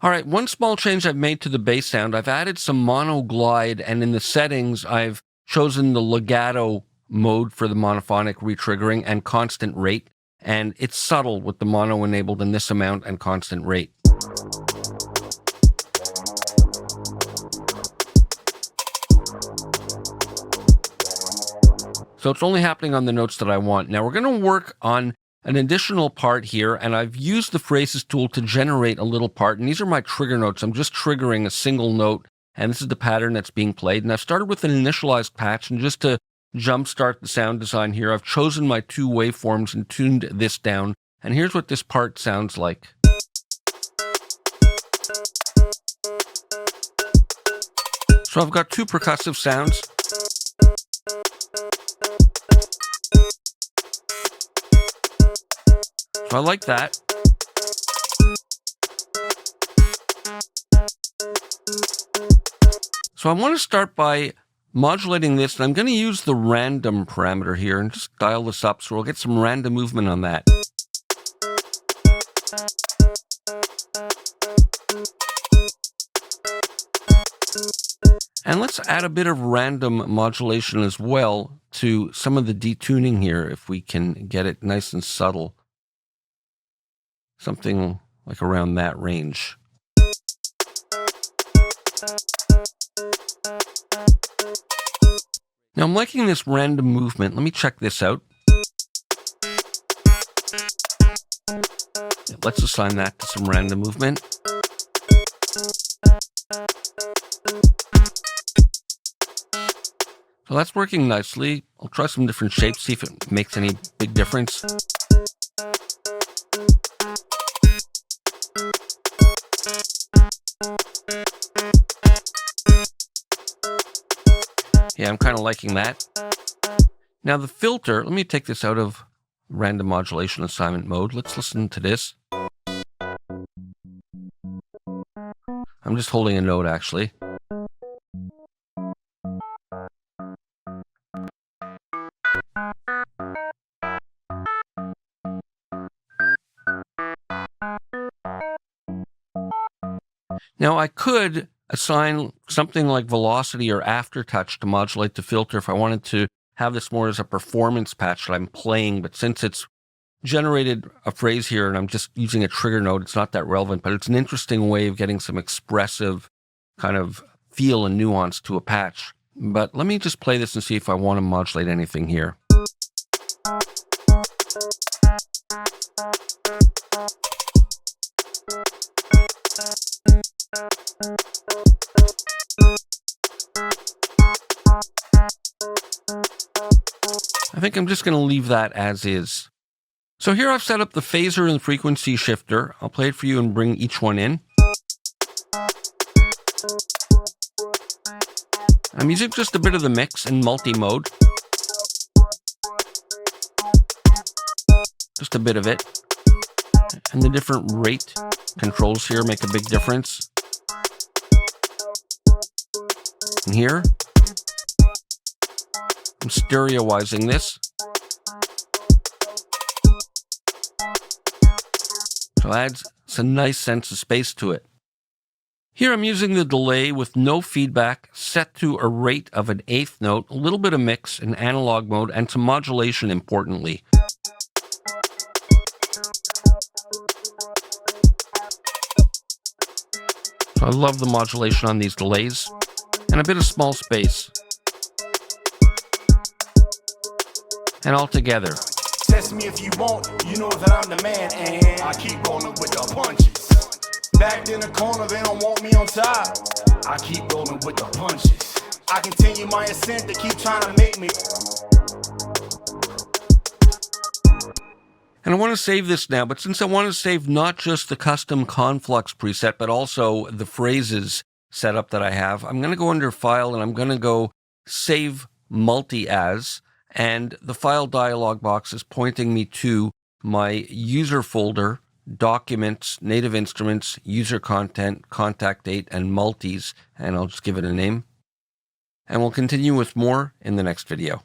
All right, one small change I've made to the bass sound, I've added some mono glide, and in the settings, I've chosen the legato mode for the monophonic retriggering and constant rate, and it's subtle with the mono enabled in this amount and constant rate. So it's only happening on the notes that I want. Now we're going to work on an additional part here, and I've used the phrases tool to generate a little part, and these are my trigger notes. I'm just triggering a single note, and this is the pattern that's being played. And I've started with an initialized patch, and just to jumpstart the sound design here, I've chosen my two waveforms and tuned this down, and here's what this part sounds like. So I've got two percussive sounds. So I like that. So I want to start by modulating this, and I'm going to use the random parameter here and just dial this up so we'll get some random movement on that. And let's add a bit of random modulation as well to some of the detuning here, if we can get it nice and subtle. Something like around that range. Now I'm liking this random movement. Let me check this out. Let's assign that to some random movement. So that's working nicely. I'll try some different shapes, see if it makes any big difference. Yeah, I'm kind of liking that. Now the filter, let me take this out of random modulation assignment mode. Let's listen to this. I'm just holding a note, actually. Now I could assign something like velocity or aftertouch to modulate the filter if I wanted to have this more as a performance patch that I'm playing, but since it's generated a phrase here and I'm just using a trigger note, it's not that relevant, but it's an interesting way of getting some expressive kind of feel and nuance to a patch. But let me just play this and see if I want to modulate anything here. I think I'm just going to leave that as is. So here I've set up the phaser and frequency shifter. I'll play it for you and bring each one in. I'm using just a bit of the mix in multi-mode. Just a bit of it. And the different rate controls here make a big difference. And here, I'm stereoizing this. So it adds a nice sense of space to it. Here I'm using the delay with no feedback, set to a rate of an eighth note, a little bit of mix in analog mode, and some modulation importantly. So I love the modulation on these delays, and a bit of small space. And all together. Test me if you want, you know that I'm the man, and I keep rolling with the punches. Backed in the corner, they don't want me on top. I keep rolling with the punches. I continue my ascent, they keep trying to make me. And I want to save this now, but since I want to save not just the custom Conflux preset, but also the phrases setup that I have, I'm going to go under File and I'm going to go Save Multi-As. And the file dialog box is pointing me to my user folder, documents, native instruments, user content, contact date, and multis. And I'll just give it a name. And we'll continue with more in the next video.